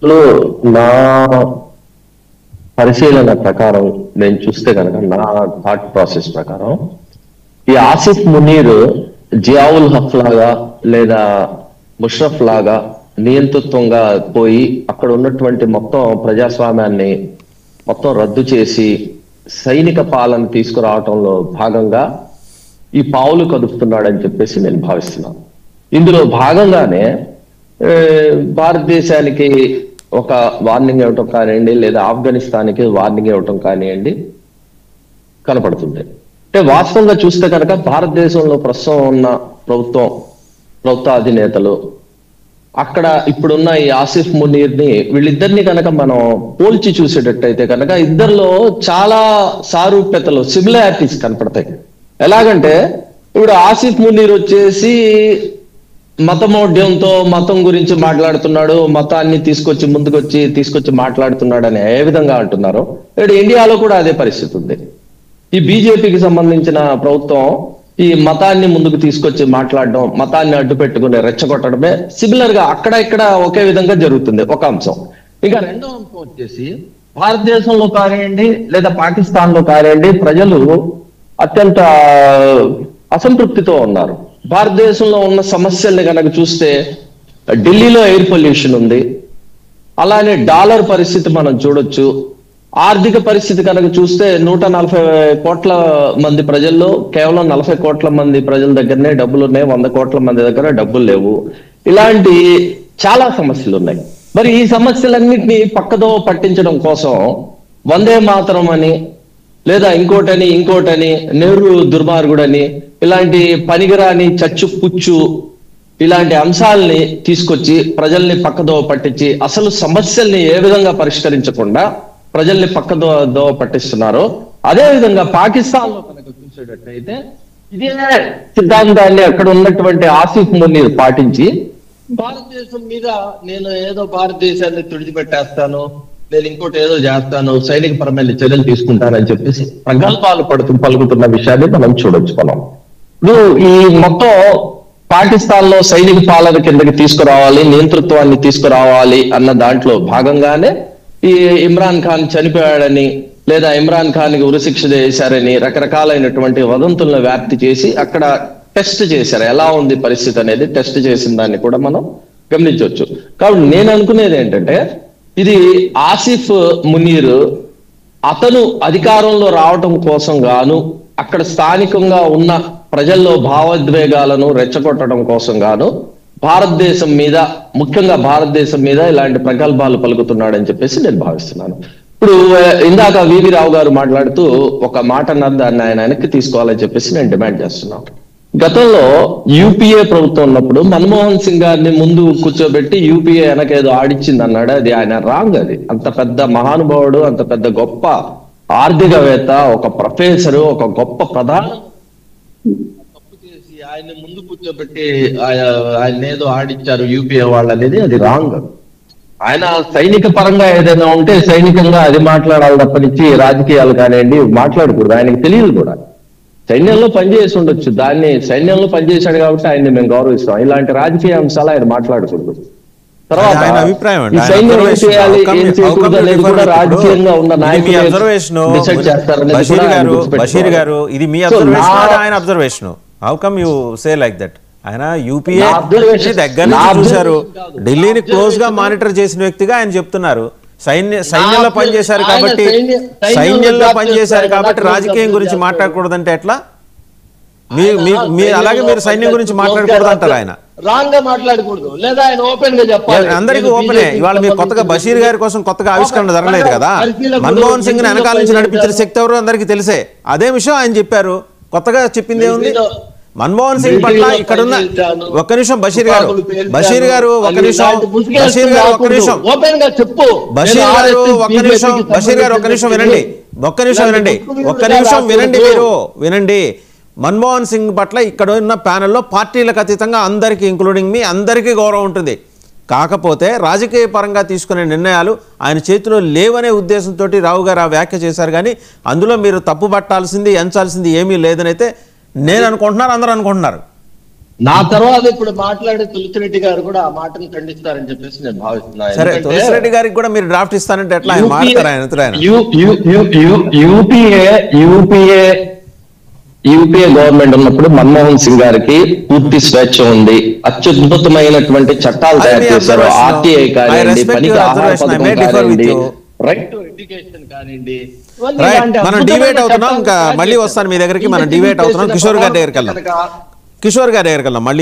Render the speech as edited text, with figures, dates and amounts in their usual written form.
లో నా పరిశీలన ప్రకారం నేను చూస్తే కనుక నా థాట్ ప్రాసెస్ ప్రకారం ఈ ఆసిఫ్ మునీర్ జియావుల్ హక్ లాగా లేదా ముషరఫ్ లాగా నియంతృత్వంగా పోయి అక్కడ ఉన్నటువంటి మొత్తం ప్రజాస్వామ్యాన్ని మొత్తం రద్దు చేసి సైనిక పాలన తీసుకురావటంలో భాగంగా ఈ పావులు కదుపుతున్నాడని చెప్పేసి నేను భావిస్తున్నాను. ఇందులో భాగంగానే భారతదేశానికి ఒక వార్నింగ్ ఇవ్వటం కానివ్వండి, లేదా ఆఫ్ఘనిస్తాన్కి వార్నింగ్ ఇవ్వటం కానివ్వండి కనపడుతుంది. అంటే వాస్తవంగా చూస్తే కనుక భారతదేశంలో ప్రస్తుతం ఉన్న ప్రభుత్వ అధినేతలు అక్కడ ఇప్పుడున్న ఈ ఆసిఫ్ మునీర్ని వీళ్ళిద్దరిని కనుక మనం పోల్చి చూసేటట్టయితే కనుక ఇద్దరిలో చాలా సారూప్యతలు సిమిలారిటీస్ కనపడతాయి. ఎలాగంటే ఇప్పుడు ఆసిఫ్ మునీర్ వచ్చేసి మతమౌఢ్యంతో మతం గురించి మాట్లాడుతున్నాడు, మతాన్ని తీసుకొచ్చి మాట్లాడుతున్నాడు అని ఏ విధంగా అంటున్నారో ఇక్కడ ఇండియాలో కూడా అదే పరిస్థితి ఉంది. ఈ బీజేపీకి సంబంధించిన ప్రభుత్వం ఈ మతాన్ని ముందుకు తీసుకొచ్చి మాట్లాడడం, మతాన్ని అడ్డు పెట్టుకుని రెచ్చగొట్టడమే సిమిలర్ గా అక్కడ ఇక్కడ ఒకే విధంగా జరుగుతుంది ఒక అంశం. ఇంకా రెండో అంశం వచ్చేసి భారతదేశంలో కానివ్వండి లేదా పాకిస్తాన్ లో కానివ్వండి ప్రజలు అత్యంత అసంతృప్తితో ఉన్నారు. భారతదేశంలో ఉన్న సమస్యల్ని కనుక చూస్తే ఢిల్లీలో ఎయిర్ పొల్యూషన్ ఉంది, అలానే డాలర్ పరిస్థితి మనం చూడొచ్చు. ఆర్థిక పరిస్థితి కనుక చూస్తే 140 కోట్ల మంది ప్రజల్లో కేవలం 40 కోట్ల మంది ప్రజల దగ్గరనే డబ్బులు ఉన్నాయి, 100 కోట్ల మంది దగ్గర డబ్బులు లేవు. ఇలాంటి చాలా సమస్యలు ఉన్నాయి. మరి ఈ సమస్యలన్నింటినీ పక్కదో పట్టించడం కోసం వందే మాతరం అని లేదా ఇంకోటని నెహ్రూ దుర్మార్గుడని ఇలాంటి పనికిరాని చచ్చు పుచ్చు ఇలాంటి అంశాలని తీసుకొచ్చి ప్రజల్ని పక్కదో పట్టించి అసలు సమస్యల్ని ఏ విధంగా పరిష్కరించకుండా ప్రజల్ని పక్కదో పట్టిస్తున్నారో అదే విధంగా పాకిస్తాన్ లో కనుక చూసేటట్టయితే ఇదే సిద్ధాంతాన్ని అక్కడ ఉన్నటువంటి ఆసిఫ్ మునీర్ పాటించి భారతదేశం మీద నేను ఏదో భారతదేశాన్ని తుడిచిపెట్టేస్తాను, నేను ఇంకోటి ఏదో చేస్తాను, సైనిక పరమైన చర్యలు తీసుకుంటానని చెప్పేసి ప్రగల్భాలు పలుకుతున్న విషయాన్ని మనం చూడొచ్చు. ఇప్పుడు ఈ మొత్తం పాకిస్తాన్ లో సైనిక పాలన కిందకి తీసుకురావాలి, నియంతృత్వాన్ని తీసుకురావాలి అన్న దాంట్లో భాగంగానే ఈ ఇమ్రాన్ ఖాన్ చనిపోయాడని లేదా ఇమ్రాన్ ఖాన్ కి ఉరిశిక్ష చేశారని రకరకాలైనటువంటి వదంతులను వ్యాప్తి చేసి అక్కడ టెస్ట్ చేశారు. ఎలా ఉంది పరిస్థితి అనేది టెస్ట్ చేసిన దాన్ని కూడా మనం గమనించవచ్చు. కాబట్టి నేను అనుకునేది ఏంటంటే ఇది ఆసిఫ్ మునీర్ అతను అధికారంలో రావటం కోసం గాను అక్కడ స్థానికంగా ఉన్న ప్రజల్లో భావోద్వేగాలను రెచ్చగొట్టడం కోసం గాను భారతదేశం మీద ముఖ్యంగా భారతదేశం మీద ఇలాంటి ప్రగల్భాలు పలుకుతున్నాడని చెప్పేసి నేను భావిస్తున్నాను. ఇప్పుడు ఇందాక వివి రావు గారు మాట్లాడుతూ ఒక మాట అన్నారు, దాన్ని ఆయన వెనక్కి తీసుకోవాలని చెప్పేసి నేను డిమాండ్ చేస్తున్నాను. గతంలో యూపీఏ ప్రభుత్వం ఉన్నప్పుడు మన్మోహన్ సింగ్ గారిని ముందు కూర్చోబెట్టి యూపీఏ వెనకేదో ఆడిచ్చింది అన్నాడు. అది ఆయన రాంగ్. అది అంత పెద్ద మహానుభావుడు, అంత పెద్ద గొప్ప ఆర్థికవేత్త, ఒక ప్రొఫెసరు, ఒక గొప్ప ప్రధాని తప్పు చేసి ఆయన్ని ముందు కూర్చోబెట్టి ఆయన ఏదో ఆడిచ్చారు యూపీఏ వాళ్ళు అనేది అది రాంగ్. ఆయన సైనిక పరంగా ఏదైనా ఉంటే సైనికంగా అది మాట్లాడాలి తప్పనిచ్చి రాజకీయాలు కానివ్వండి మాట్లాడకూడదు. ఆయనకి తెలియదు కూడా. సైన్యంలో పనిచేసి ఉండొచ్చు, దాన్ని సైన్యంలో పనిచేశాడు కాబట్టి ఆయన్ని మేము గౌరవిస్తాం. ఇలాంటి రాజకీయ అంశాలు ఆయన మాట్లాడకూడదు. తర్వాత ఈ సైన్యం ఏం చేయాలి ఏం చేయకూడదు అనేది కూడా రాజకీయంగా ఉన్న నాయకులు డిసైడ్ చేస్తారని బషీర్ గారు, ఇది మీ observation. How come you say like that? ఆయన యూపీఏ దగ్గర నుంచి చూశారు, ఢిల్లీని క్లోజ్ గా మానిటర్ చేసిన వ్యక్తిగా ఆయన చెప్తున్నారు. సైన్యంలో పనిచేశారు కాబట్టి రాజకీయం గురించి మాట్లాడకూడదంటే ఎట్లా? అలాగే మీరు సైన్యం గురించి మాట్లాడకూడదు అంటారు. ఆయన రాంగ్ గా మాట్లాడకూడదు లేదా ఆయన ఓపెన్ గా చెప్పాలి. అందరికీ ఓపెనే. ఇవాళ మీరు కొత్తగా బషీర్ గారి కోసం కొత్తగా ఆవిష్కరణ జరగలేదు కదా. మన్మోహన్ సింగ్ ని వెనకాల నుంచి నడిపించిన శక్తి ఎవరు అందరికీ తెలిసే. అదే విషయం ఆయన చెప్పారు. కొత్తగా చెప్పింది ఏముంది? మన్మోహన్ సింగ్ పట్ల ఇక్కడున్న ఒక్క నిమిషం బషీర్ గారు ఒక్క నిమిషం వినండి. మన్మోహన్ సింగ్ పట్ల ఇక్కడ ఉన్న ప్యానెల్లో పార్టీలకు అతీతంగా అందరికీ ఇంక్లూడింగ్ మీ అందరికీ గౌరవం ఉంటుంది. కాకపోతే రాజకీయ పరంగా తీసుకునే నిర్ణయాలు ఆయన చేతిలో లేవనే ఉద్దేశంతో రావు గారు ఆ వ్యాఖ్య చేశారు. కానీ అందులో మీరు తప్పు పట్టాల్సింది ఎంచాల్సింది ఏమీ లేదని అయితే నేను అనుకుంటున్నారు, అందరూ అనుకుంటున్నారు. నా తర్వాత ఇప్పుడు మాట్లాడే తులసిరెడ్డి గారు కూడా ఆ మాటను ఖండిస్తారని చెప్పేసి నేను భావిస్తున్నాను. సరే, తులసిరెడ్డి గారికి కూడా మీరు డ్రాఫ్ట్ ఇస్తానంటే ఎట్లా? ఆయన మాట్లాడతారు, ఆయన యూపీఏ గవర్నమెంట్ ఉన్నప్పుడు మన్మోహన్ సింగ్ గారికి పూర్తి స్వేచ్ఛ ఉంది, అత్యద్భుతమైనటువంటి చట్టాలు తయారు చేశారు. ఆర్టీఐ కానివ్వండి, పనికి ఆహార పథకం కానివ్వండి, రైట్ టు ఎడ్యుకేషన్ కానివ్వండి. మనం డిబేట్ అవుతున్నాం. ఇంకా మళ్ళీ వస్తాను మీ దగ్గరికి. మనం డిబేట్ అవుతున్నాం. కిషోర్ గారి దగ్గరికి వెళ్దాం. మళ్ళీ